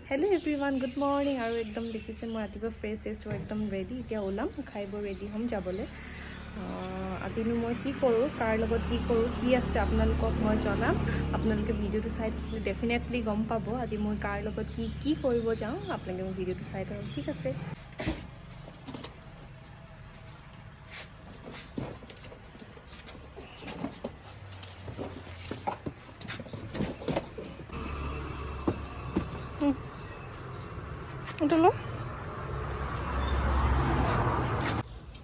Hello everyone, good morning. আৰু একদম দেখিছে মই ৰাতিপুৱা ফ্ৰেছ আছো, একদম ৰেডি। এতিয়া ওলাম খাইব ৰেডি হ'ম যাবলৈ। আজিনো মই কি কৰোঁ, কাৰ লগত কি কৰোঁ, কি আছে আপোনালোকক মই জনাম। আপোনালোকে ভিডিঅ'টো চাই থাকিলে ডেফিনেটলি গম পাব আজি মই কাৰ লগত কি কৰিব যাওঁ। আপোনালোকে মোৰ ভিডিঅ'টো চাই থাকক, ঠিক আছে।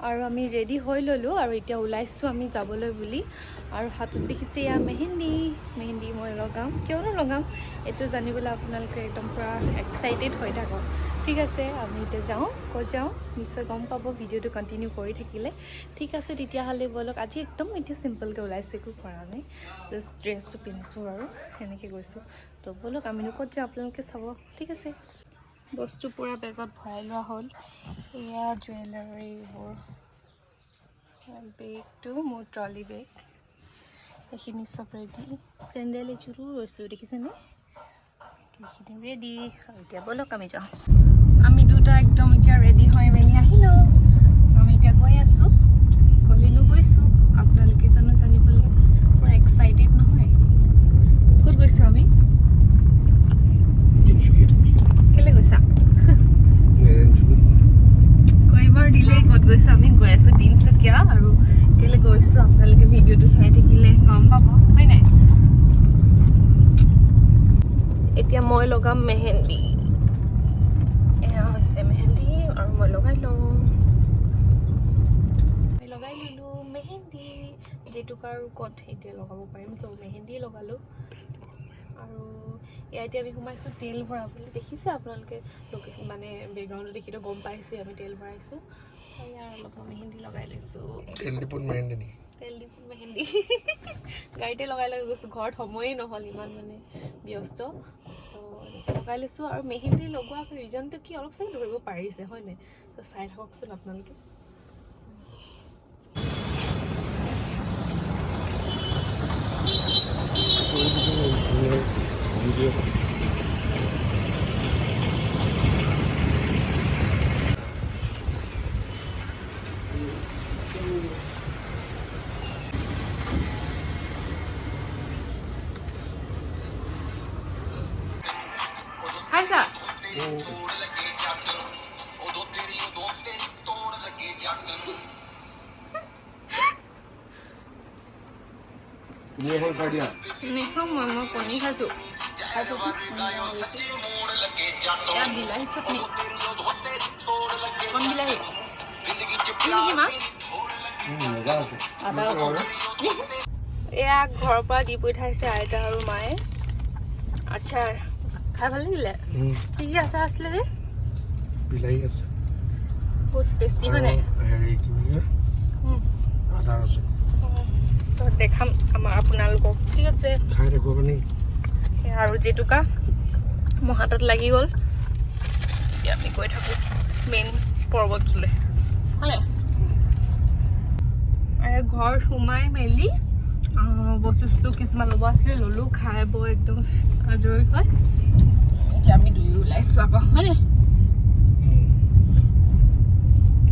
আৰু আমি ৰেডি হৈ ল'লোঁ আৰু এতিয়া ওলাইছোঁ আমি যাবলৈ বুলি। আৰু হাতত দেখিছে এয়া মেহেন্দি মই লগাম, কিয়নো লগাম এইটো জানিবলৈ আপোনালোকে একদম পূৰা এক্সাইটেড হৈ থাকক, ঠিক আছে। আমি এতিয়া যাওঁ, ক'ত যাওঁ নিশ্চয় গম পাব ভিডিঅ'টো কণ্টিনিউ কৰি থাকিলে, ঠিক আছে। তেতিয়াহ'লে ব'লক, আজি একদম এতিয়া চিম্পলকৈ ওলাইছোঁ, একো কৰা নাই, জাষ্ট ড্ৰেছটো পিন্ধিছোঁ আৰু সেনেকৈ গৈছোঁ। তো ব'লক আমিনো ক'ত যাওঁ আপোনালোকে চাব, ঠিক আছে। বস্তু পূৰা বেগত ভৰাই লোৱা হ'ল, এয়া জুৱেলাৰীবোৰ, বেগটো মোৰ ট্ৰলি বেগ, এইখিনি চব ৰেডি। চেণ্ডেল এযোৰো লৈছোঁ, দেখিছেনে, এইখিনি ৰেডি। আৰু এতিয়া ব'লক আমি যাওঁ। আমি দুটা একদম এতিয়া ৰেডি হৈ মেলি আহিলোঁ। আমি এতিয়া গৈ আছোঁ, কলিনো গৈছোঁ। আপোনালোকে জানিবলৈ পূৰা এক্সাইটেড নহয়। ক'ত গৈছোঁ আমি? কেলৈ গৈছা? কৈবাৰ দিলেই ক'ত গৈছোঁ আমি। গৈ আছোঁ তিনচুকীয়া, আৰু কেলৈ গৈছোঁ আপোনালোকে ভিডিঅ'টো চাই থাকিলে গম পাব, হয় নাই। এতিয়া মই লগাম মেহেন্দি, এয়া হৈছে মেহেন্দি আৰু মই লগাই লওঁ। লগাই ল'লোঁ মেহেন্দি, যিটোক আৰু ক'ত এতিয়া লগাব পাৰিম, চ' মেহেন্দি লগালোঁ। আৰু এয়া এতিয়া আমি সোমাইছোঁ তেল ভৰাবলৈ, দেখিছে আপোনালোকে লোকেশ্যন মানে বেকগ্ৰাউণ্ডটো দেখিতো গম পাইছে আমি তেল ভৰাইছোঁ। ইয়াৰ অলপ মেহেন্দি লগাই লৈছোঁ। তেল ডিপুত মেহেন্দি গাড়ীতে লগাই গৈছোঁ, ঘৰত সময়েই নহ'ল, ইমান মানে ব্যস্ত। ত' লগাই লৈছোঁ। আৰু মেহেন্দি লগোৱা ৰিজনটো কি অলপ চাগে ধৰিব পাৰিছে, হয় নাই? তো চাই থাককচোন আপোনালোকে। খাইছা? মই কণী খাইছোঁ। বিলাহী চাটনি, কণ বিলাহী এয়া ঘৰৰ পৰা দি পঠাইছে আইতা আৰু মায়ে আচাৰ। খাই ভাল লাগিলে। কি কি আচাৰ আছিলে যে? বিলাহী আছে, বহুত টেষ্টি, হয় নাই? দেখাম আপোনালোকক, ঠিক আছে। খাই দেখুৱাব নি? আৰু জেতুকা মোৰ হাতত লাগি গ'ল। এতিয়া আমি গৈ থাকোঁ মেইন পৰ্বতটোলৈ, হয় নাই? ঘৰ সোমাই মেলি বস্তু কিছুমান ল'ব আছিলে, ল'লোঁ, খাই বৈ একদম আজৰি হয়। এতিয়া আমি দুয়ো ওলাইছোঁ আকৌ, হয় নাই?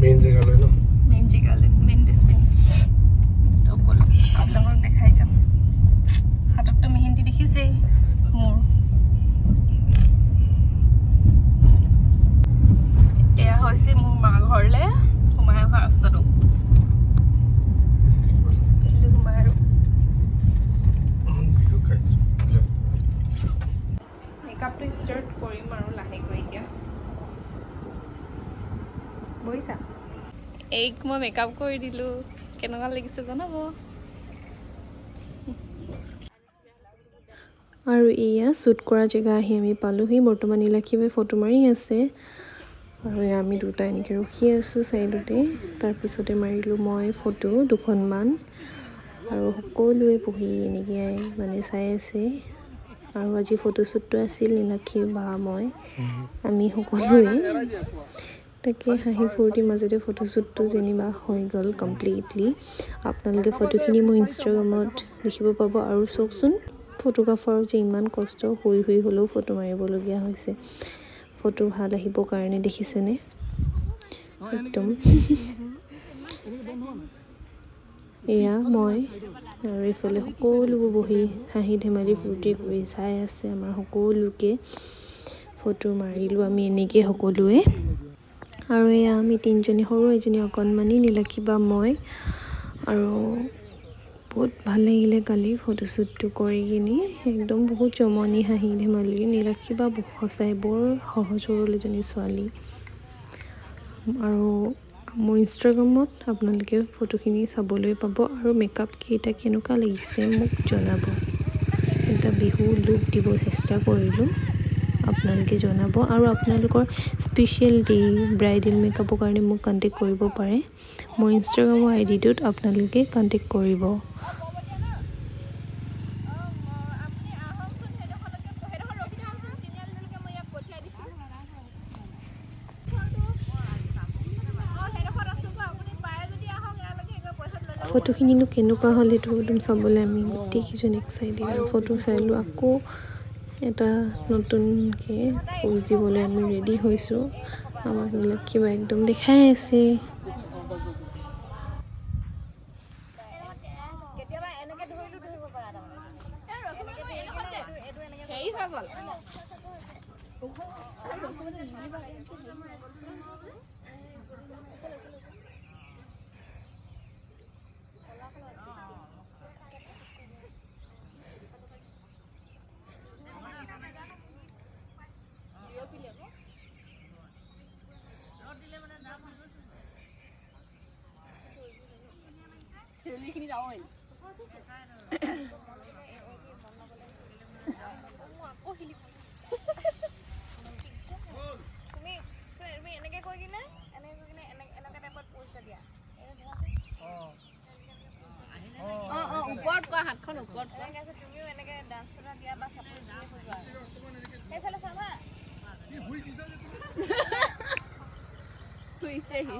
মেইন জেগালৈ ন, মেইন ডেষ্টিনেশ্যন। তো ব'লক আপোনালোকক দেখাই যাম। হাতততো মেহেন্দি দেখিছেই মোৰ। এয়া হৈছে মোৰ মা ঘৰলৈ সোমাই অহা ৰাস্তাটো। মেকআপটো ষ্টাৰ্ট কৰিম আৰু লাহেকৈ এতিয়া। বুজিছা, এইক মই মেকআপ কৰি দিলোঁ, কেনেকুৱা লাগিছে জনাব। আৰু এয়া শ্বুট কৰা জেগা আহি আমি পালোহি। বৰ্তমান নিলাক্ষী বাই ফটো মাৰি আছে, আৰু আমি দুটা এনেকৈ ৰখি আছোঁ ছাইডতে। তাৰপিছতে মাৰিলোঁ মই ফটো দুখনমান, আৰু সকলোৱে বহি এনেকৈ মানে চাই আছে। আৰু আজি ফটোশ্বুটটো আছিল নিলাক্ষী বা মই, আমি সকলোৱে তাকে হাঁহি ফূৰ্তিৰ মাজতে ফটোশ্বুটটো যেনিবা হৈ গ'ল কমপ্লিটলি। আপোনালোকে ফটোখিনি মোৰ ইনষ্টাগ্ৰামত দেখিব পাব। আৰু চাওকচোন ফটোগ্ৰাফাৰৰ যে ইমান কষ্ট শুই হ'লেও ফটো মাৰিবলগীয়া হৈছে ফটো ভাল আহিবৰ কাৰণে দেখিছেনে একদম এয়া মই আৰু এইফালে সকলোবোৰ বহি হাঁহি ধেমালি ফূৰ্তি কৰি চাই আছে আমাৰ সকলোকে ফটো মাৰিলোঁ আমি এনেকৈ সকলোৱে আৰু এয়া আমি তিনিজনী সৰু এজনী অকণমানি নীলাক্ষী বা মই আৰু বহুত ভাল লাগিলে কালি ফটোশ্বুটটো কৰি কিনি একদম বহুত জমনি হাঁহি ধেমালি নীলাক্ষী বা সঁচাই বৰ সহজ সৰল এজনী ছোৱালী আৰু মোৰ ইনষ্টাগ্ৰামত আপোনালোকে ফটোখিনি চাবলৈ পাব আৰু মেকআপ কেইটা কেনেকুৱা লাগিছে মোক জনাব এটা বিহু লুক দিব চেষ্টা কৰিলোঁ আপোনালোকে জনাব আৰু আপোনালোকৰ স্পেচিয়েল ডে ব্ৰাইডেল মেকআপৰ কাৰণে মোক কণ্টেক্ট কৰিব পাৰে মোৰ ইনষ্টাগ্ৰামৰ আইডিটোত আপোনালোকে কণ্টেক্ট কৰিব ফটোখিনিনো কেনেকুৱা হ'ল সেইটো একদম চাবলৈ আমি গোটেইকেইজন এক্সাইটেড আৰু ফটো চাইলোঁ আকৌ এটা নতুনকৈ প'জ দিবলৈ আমি ৰেডি হৈছোঁ আমাৰ নীলাক্ষী বা একদম দেখাই আছে হাতখন ওপৰত তুমিও এনেকে ডান্স এটা দিয়া বা চাপোৰ্ট দিয়া সেইফালে চাবা শুইছেহি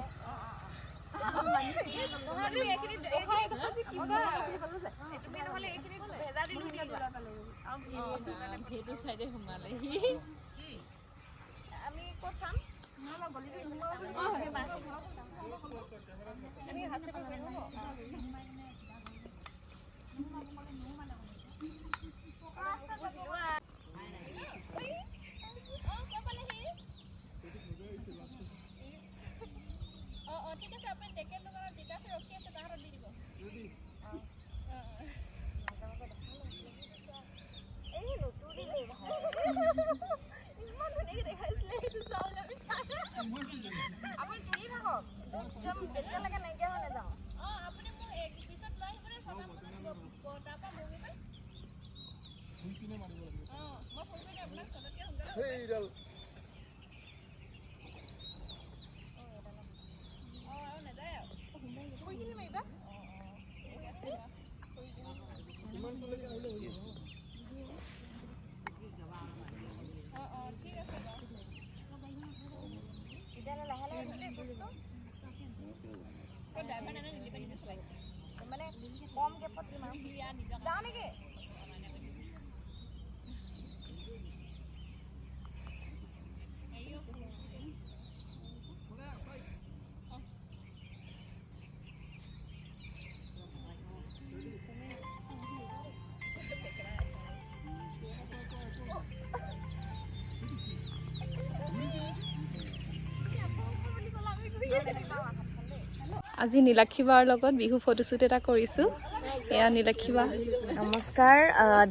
সেইটো চাইডে সোমালেহি আমি ক'ত চাম ঠিক আছে আপুনি টেকেট দোকানত দিটা আছে ৰখি আছে তাহাঁতক দি দিব এই নতুন ইমান ধুনীয়াকৈ দেখাইছিলে সেইটো চাউল আমি আপুনি তুলি থাকক একদম তেতিয়ালৈকে নাইকিয়া হৈ নাযাওঁ আপুনি মোক এক পিছত লৈ আহিবলৈ তাৰপৰা বহি পাই মই ফোন কৰি আপোনাক চবতকৈ সোনকালে মানে কম গেপত দিম আৰু যাওঁ নেকি আজি নীলাক্ষী বাৰ লগত বিহু ফটোশ্বুট এটা কৰিছোঁ এয়া নীলাক্ষী বা নমস্কাৰ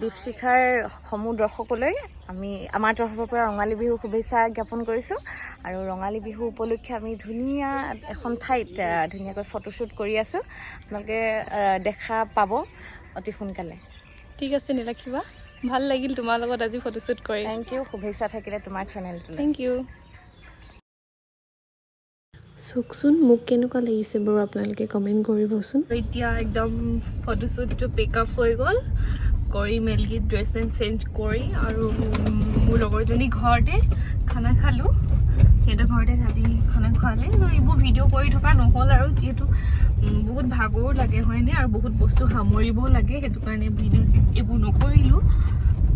দীপশিখাৰ সমূহ দৰ্শকলৈ আমি আমাৰ তৰফৰ পৰা ৰঙালী বিহু শুভেচ্ছা জ্ঞাপন কৰিছোঁ আৰু ৰঙালী বিহু উপলক্ষে আমি ধুনীয়া এখন ঠাইত ধুনীয়াকৈ ফটোশ্বুট কৰি আছোঁ আপোনালোকে দেখা পাব অতি সোনকালে ঠিক আছে নীলাক্ষী বা ভাল লাগিল তোমাৰ লগত আজি ফটোশ্বুট কৰি থেংক ইউ শুভেচ্ছা থাকিলে তোমাৰ চেনেলটোলৈ থেংক ইউ চাওকচোন মোক কেনেকুৱা লাগিছে বাৰু আপোনালোকে কমেণ্ট কৰিবচোন এতিয়া একদম ফটোশ্বুটটো পেকআপ হৈ গ'ল কৰি মেলি ড্ৰেছ চেঞ্জ কৰি আৰু মোৰ লগৰজনী ঘৰতে খানা খালোঁ সিহঁতৰ ঘৰতে আজি খানা খোৱালে এইবোৰ ভিডিঅ' কৰি থকা নহ'ল আৰু যিহেতু বহুত ভাগৰো লাগে হয়নে আৰু বহুত বস্তু সামৰিবও লাগে সেইটো কাৰণে ভিডিঅ' এইবোৰ নকৰিলোঁ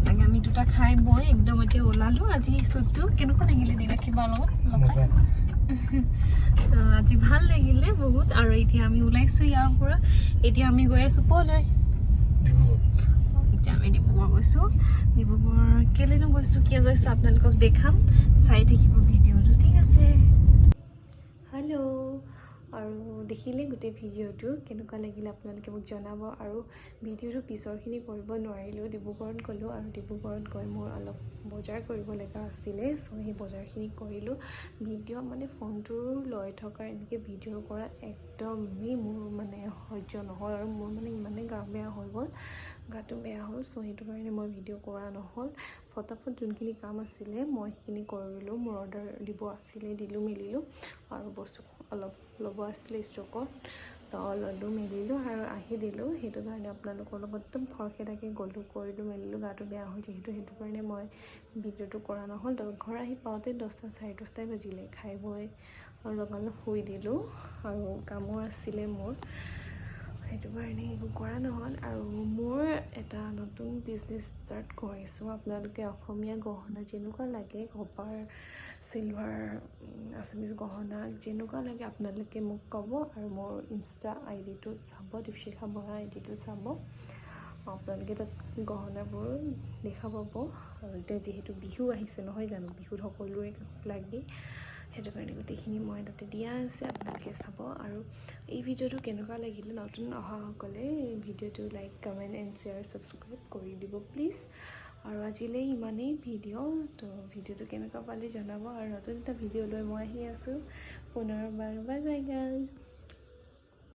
তাকে আমি দুটা খাই বৈ একদম এতিয়া ওলালোঁ আজি চুটটো কেনেকুৱা লাগিলে নিলাক্ষী বাৰ লগত লগাই আজি ভাল লাগিলে বহুত আৰু এতিয়া আমি ওলাইছোঁ ইয়াৰ পৰা এতিয়া আমি গৈ আছোঁ ক'লৈ এতিয়া আমি ডিব্ৰুগড় গৈছোঁ ডিব্ৰুগড় কেলেনো গৈছোঁ কিয় গৈছোঁ আপোনালোকক দেখাম চাই থাকিব ভিডিঅ'টো ঠিক আছে হেল্ল' আৰু দেখিলে গোটেই ভিডিঅ'টো কেনেকুৱা লাগিলে আপোনালোকে মোক জনাব আৰু ভিডিঅ'টো পিছৰখিনি কৰিব নোৱাৰিলোঁ ডিব্ৰুগড়ত গ'লোঁ আৰু ডিব্ৰুগড়ত গৈ মোৰ অলপ বজাৰ কৰিব লগা আছিলে চ' সেই বজাৰখিনি কৰিলোঁ ভিডিঅ' মানে ফোনটো লৈ থকা এনেকৈ ভিডিঅ' কৰা একদমেই মোৰ মানে সহ্য নহ'ল আৰু মোৰ মানে ইমানেই গা বেয়া হৈ গ'ল গাটো বেয়া হ'ল চ' সেইটো কাৰণে মই ভিডিঅ' কৰা নহ'ল ফটাফট যোনখিনি কাম আছিলে মই সেইখিনি কৰিলোঁ মোৰ অৰ্ডাৰ দিব আছিলে দিলোঁ মেলিলোঁ আৰু বস্তু অলপ ল'ব আছিলে ষ্টকত ল'লোঁ মেলিলোঁ আৰু আহি দিলোঁ সেইটো কাৰণে আপোনালোকৰ লগত একদম খৰখেদাকৈ গ'লোঁ কৰিলোঁ মেলিলোঁ গাটো বেয়া হৈ যিহেতু সেইটো কাৰণে মই ভিডিঅ'টো কৰা নহ'ল তো ঘৰ আহি পাওঁতে 10টা 10:30 বাজিলে খাই বৈ আৰু লগালগ শুই দিলোঁ আৰু কামো আছিলে মোৰ সেইটো কাৰণে একো কৰা নহ'ল আৰু মোৰ এটা নতুন বিজনেছ ষ্টাৰ্ট কৰিছোঁ আপোনালোকে অসমীয়া গহনা যেনেকুৱা লাগে কপাৰ চিলভাৰ আছামিজ গহনা যেনেকুৱা লাগে আপোনালোকে মোক ক'ব আৰু মোৰ ইনষ্টা আইডিটোত চাব দীপশিখা বৰা আইডিটো চাব আপোনালোকে তাত গহনাবোৰ দেখা পাব আৰু এতিয়া যিহেতু বিহু আহিছে নহয় জানো বিহুত সকলোৰে লাগে সেইটো কাৰণে গোটেইখিনি মই তাতে দিয়া আছে আপোনালোকে চাব আৰু এই ভিডিঅ'টো কেনেকুৱা লাগিলে নতুন অহাসকলে ভিডিঅ'টো like comment and share subscribe কৰি দিব প্লিজ আৰু আজিলৈ ইমানেই ভিডিঅ' তো ভিডিঅ'টো কেনেকুৱা পালে জনাব আৰু নতুন এটা ভিডিঅ' লৈ মই আহি আছোঁ পুনৰবাৰ বাই বাই গাইজ